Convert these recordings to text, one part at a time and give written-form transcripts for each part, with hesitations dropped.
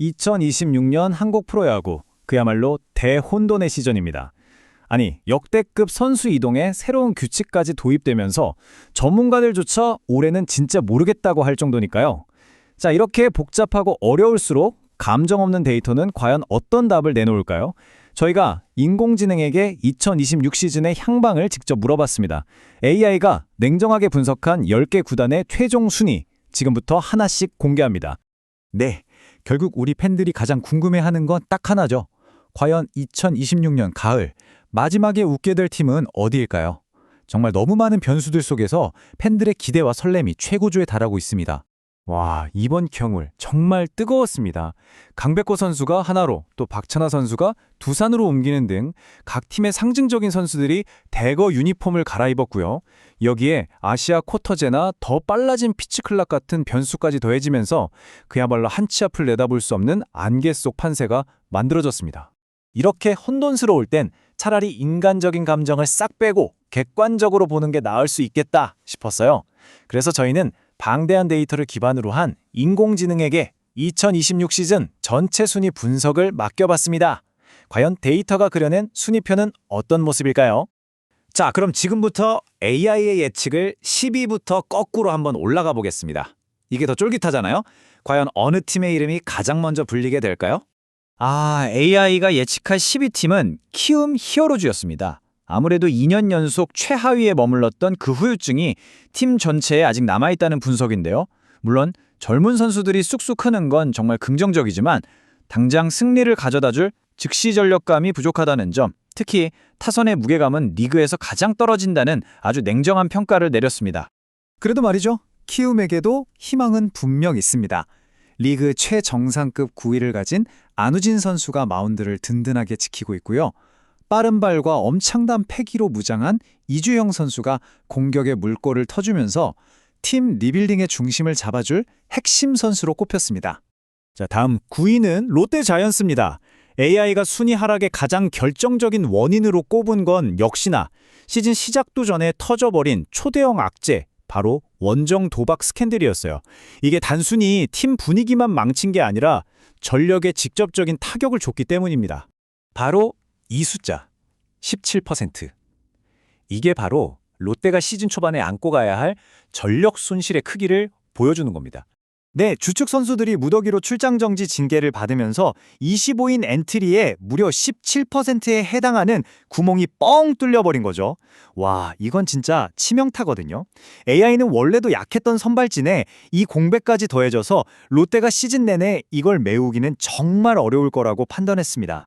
2026년 한국 프로야구, 그야말로 대혼돈의 시즌입니다. 아니, 역대급 선수 이동에 새로운 규칙까지 도입되면서 전문가들조차 올해는 진짜 모르겠다고 할 정도니까요. 자, 이렇게 복잡하고 어려울수록 감정 없는 데이터는 과연 어떤 답을 내놓을까요? 저희가 인공지능에게 2026 시즌의 향방을 직접 물어봤습니다. AI가 냉정하게 분석한 10개 구단의 최종 순위, 지금부터 하나씩 공개합니다. 네, 결국 우리 팬들이 가장 궁금해하는 건 딱 하나죠. 과연 2026년 가을, 마지막에 웃게 될 팀은 어디일까요? 정말 너무 많은 변수들 속에서 팬들의 기대와 설렘이 최고조에 달하고 있습니다. 와, 이번 겨울 정말 뜨거웠습니다. 강백호 선수가 하나로, 또 박찬하 선수가 두산으로 옮기는 등 각 팀의 상징적인 선수들이 대거 유니폼을 갈아입었고요. 여기에 아시아 쿼터제나 더 빨라진 피치클락 같은 변수까지 더해지면서 그야말로 한치 앞을 내다볼 수 없는 안개 속 판세가 만들어졌습니다. 이렇게 혼돈스러울 땐 차라리 인간적인 감정을 싹 빼고 객관적으로 보는 게 나을 수 있겠다 싶었어요. 그래서 저희는 방대한 데이터를 기반으로 한 인공지능에게 2026 시즌 전체 순위 분석을 맡겨봤습니다. 과연 데이터가 그려낸 순위표는 어떤 모습일까요? 자, 그럼 지금부터 AI의 예측을 10위부터 거꾸로 한번 올라가 보겠습니다. 이게 더 쫄깃하잖아요? 과연 어느 팀의 이름이 가장 먼저 불리게 될까요? AI가 예측할 10위 팀은 키움 히어로즈였습니다. 아무래도 2년 연속 최하위에 머물렀던 그 후유증이 팀 전체에 아직 남아있다는 분석인데요. 물론 젊은 선수들이 쑥쑥 크는 건 정말 긍정적이지만 당장 승리를 가져다줄 즉시 전력감이 부족하다는 점, 특히 타선의 무게감은 리그에서 가장 떨어진다는 아주 냉정한 평가를 내렸습니다. 그래도 말이죠. 키움에게도 희망은 분명 있습니다. 리그 최정상급 9위를 가진 안우진 선수가 마운드를 든든하게 지키고 있고요. 빠른 발과 엄청난 패기로 무장한 이주영 선수가 공격의 물꼬를 터주면서 팀 리빌딩의 중심을 잡아줄 핵심 선수로 꼽혔습니다. 자, 다음 9위는 롯데 자이언츠입니다. AI가 순위 하락의 가장 결정적인 원인으로 꼽은 건 역시나 시즌 시작도 전에 터져버린 초대형 악재, 바로 원정 도박 스캔들이었어요. 이게 단순히 팀 분위기만 망친 게 아니라 전력에 직접적인 타격을 줬기 때문입니다. 바로 이 숫자, 17%. 이게 바로 롯데가 시즌 초반에 안고 가야 할 전력 손실의 크기를 보여주는 겁니다. 네, 주축 선수들이 무더기로 출장 정지 징계를 받으면서 25인 엔트리에 무려 17%에 해당하는 구멍이 뻥 뚫려버린 거죠. 와, 이건 진짜 치명타거든요. AI는 원래도 약했던 선발진에 이 공백까지 더해져서 롯데가 시즌 내내 이걸 메우기는 정말 어려울 거라고 판단했습니다.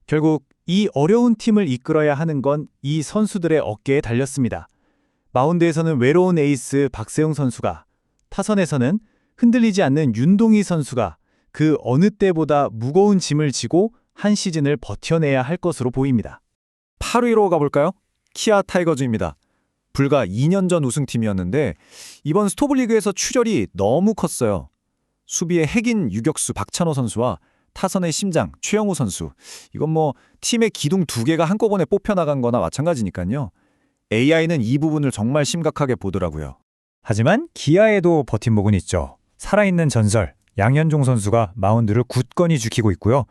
결국 이 어려운 팀을 이끌어야 하는 건 이 선수들의 어깨에 달렸습니다. 마운드에서는 외로운 에이스 박세웅 선수가, 타선에서는 흔들리지 않는 윤동희 선수가 그 어느 때보다 무거운 짐을 지고 한 시즌을 버텨내야 할 것으로 보입니다. 8위로 가볼까요? 키아 타이거즈입니다. 불과 2년 전 우승팀이었는데 이번 스토브리그에서 출혈이 너무 컸어요. 수비의 핵인 유격수 박찬호 선수와 타선의 심장 최영우 선수, 이건 뭐 팀의 기둥 2개가 한꺼번에 뽑혀나간 거나 마찬가지니까요. AI는 이 부분을 정말 심각하게 보더라고요. 하지만 기아에도 버팀목은 있죠. 살아있는 전설 양현종 선수가 마운드를 굳건히 지키고 있고요.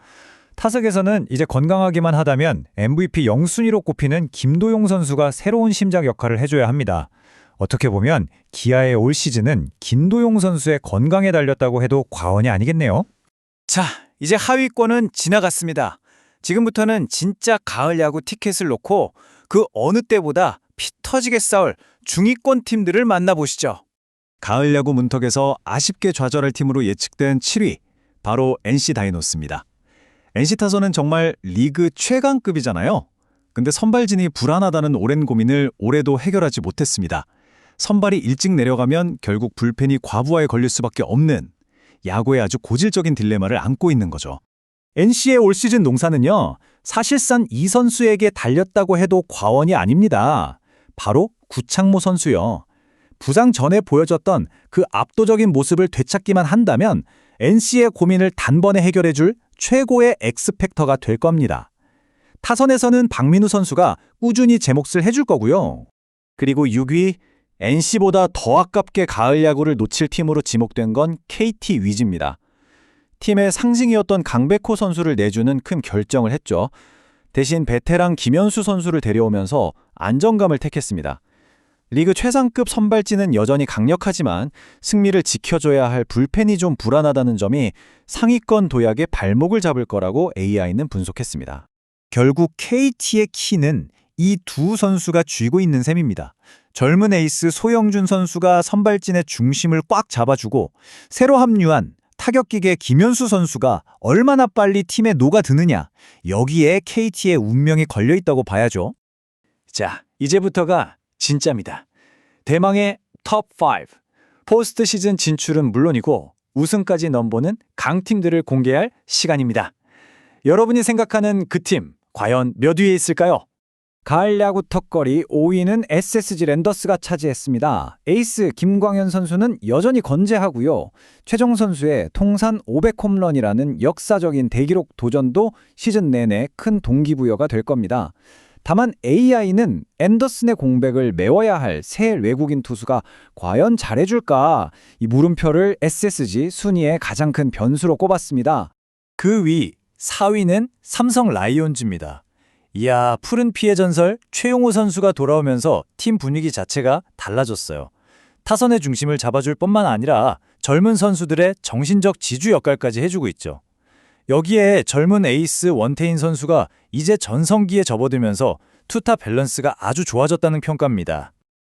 타석에서는 이제 건강하기만 하다면 MVP 영순위로 꼽히는 김도용 선수가 새로운 심장 역할을 해줘야 합니다. 어떻게 보면 기아의 올 시즌은 김도용 선수의 건강에 달렸다고 해도 과언이 아니겠네요. 자, 이제 하위권은 지나갔습니다. 지금부터는 진짜 가을 야구 티켓을 놓고 그 어느 때보다 피 터지게 싸울 중위권 팀들을 만나보시죠. 가을 야구 문턱에서 아쉽게 좌절할 팀으로 예측된 7위, 바로 NC 다이노스입니다. NC 타선은 정말 리그 최강급이잖아요. 근데 선발진이 불안하다는 오랜 고민을 올해도 해결하지 못했습니다. 선발이 일찍 내려가면 결국 불펜이 과부하에 걸릴 수밖에 없는 야구의 아주 고질적인 딜레마를 안고 있는 거죠. NC의 올 시즌 농사는요, 사실상 이 선수에게 달렸다고 해도 과언이 아닙니다. 바로 구창모 선수요. 부상 전에 보여줬던 그 압도적인 모습을 되찾기만 한다면 NC의 고민을 단번에 해결해줄 최고의 엑스팩터가 될 겁니다. 타선에서는 박민우 선수가 꾸준히 제 몫을 해줄 거고요. 그리고 6위, NC보다 더 아깝게 가을 야구를 놓칠 팀으로 지목된 건 KT 위즈입니다. 팀의 상징이었던 강백호 선수를 내주는 큰 결정을 했죠. 대신 베테랑 김현수 선수를 데려오면서 안정감을 택했습니다. 리그 최상급 선발진은 여전히 강력하지만 승리를 지켜줘야 할 불펜이 좀 불안하다는 점이 상위권 도약의 발목을 잡을 거라고 AI는 분석했습니다. 결국 KT의 키는 이 두 선수가 쥐고 있는 셈입니다. 젊은 에이스 소영준 선수가 선발진의 중심을 꽉 잡아주고 새로 합류한 타격기계 김현수 선수가 얼마나 빨리 팀에 녹아드느냐, 여기에 KT의 운명이 걸려있다고 봐야죠. 자, 이제부터가 진짜입니다. 대망의 톱5, 포스트 시즌 진출은 물론이고 우승까지 넘보는 강팀들을 공개할 시간입니다. 여러분이 생각하는 그 팀, 과연 몇 위에 있을까요? 가을 야구 턱걸이 5위는 SSG 랜더스가 차지했습니다. 에이스 김광현 선수는 여전히 건재하고요. 최종 선수의 통산 500홈런이라는 역사적인 대기록 도전도 시즌 내내 큰 동기부여가 될 겁니다. 다만 AI는 앤더슨의 공백을 메워야 할 새 외국인 투수가 과연 잘해줄까? 이 물음표를 SSG 순위의 가장 큰 변수로 꼽았습니다. 그 위 4위는 삼성 라이온즈입니다. 이야, 푸른 피의 전설 최용호 선수가 돌아오면서 팀 분위기 자체가 달라졌어요. 타선의 중심을 잡아줄 뿐만 아니라 젊은 선수들의 정신적 지주 역할까지 해주고 있죠. 여기에 젊은 에이스 원태인 선수가 이제 전성기에 접어들면서 투타 밸런스가 아주 좋아졌다는 평가입니다.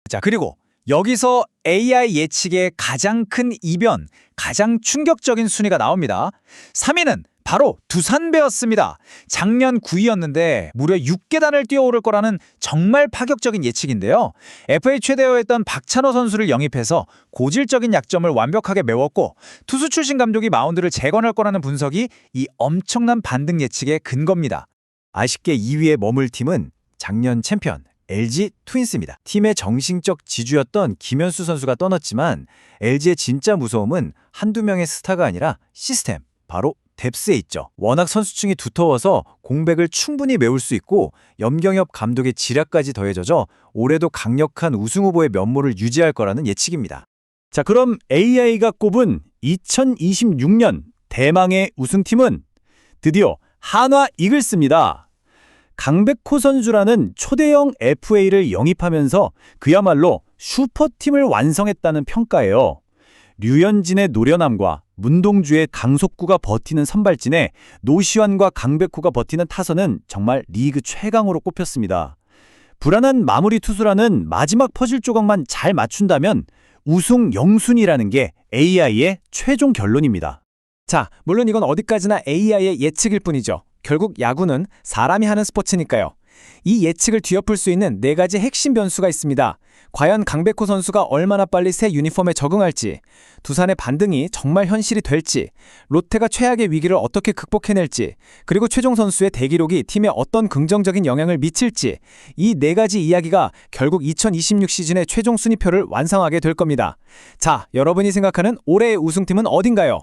자, 그리고 여기서 AI 예측의 가장 큰 이변, 가장 충격적인 순위가 나옵니다. 3위는 바로 두산베어스입니다. 작년 9위였는데 무려 6계단을 뛰어오를 거라는 정말 파격적인 예측인데요. FA 최대어였던 박찬호 선수를 영입해서 고질적인 약점을 완벽하게 메웠고 투수 출신 감독이 마운드를 재건할 거라는 분석이 이 엄청난 반등 예측의 근거입니다. 아쉽게 2위에 머물 팀은 작년 챔피언 LG 트윈스입니다. 팀의 정신적 지주였던 김현수 선수가 떠났지만 LG의 진짜 무서움은 한두 명의 스타가 아니라 시스템, 바로 뎁스에 있죠. 워낙 선수층이 두터워서 공백을 충분히 메울 수 있고 염경엽 감독의 지략까지 더해져서 올해도 강력한 우승 후보의 면모를 유지할 거라는 예측입니다. 자, 그럼 AI가 꼽은 2026년 대망의 우승팀은 드디어 한화 이글스입니다. 강백호 선수라는 초대형 FA를 영입하면서 그야말로 슈퍼팀을 완성했다는 평가예요. 류현진의 노련함과 문동주의 강속구가 버티는 선발진에 노시환과 강백호가 버티는 타선은 정말 리그 최강으로 꼽혔습니다. 불안한 마무리 투수라는 마지막 퍼즐 조각만 잘 맞춘다면 우승 영순위라는 게 AI의 최종 결론입니다. 자, 물론 이건 어디까지나 AI의 예측일 뿐이죠. 결국 야구는 사람이 하는 스포츠니까요. 이 예측을 뒤엎을 수 있는 4가지 핵심 변수가 있습니다. 과연 강백호 선수가 얼마나 빨리 새 유니폼에 적응할지, 두산의 반등이 정말 현실이 될지, 롯데가 최악의 위기를 어떻게 극복해낼지, 그리고 최종 선수의 대기록이 팀에 어떤 긍정적인 영향을 미칠지, 이 4가지 이야기가 결국 2026 시즌의 최종 순위표를 완성하게 될 겁니다. 자, 여러분이 생각하는 올해의 우승팀은 어딘가요?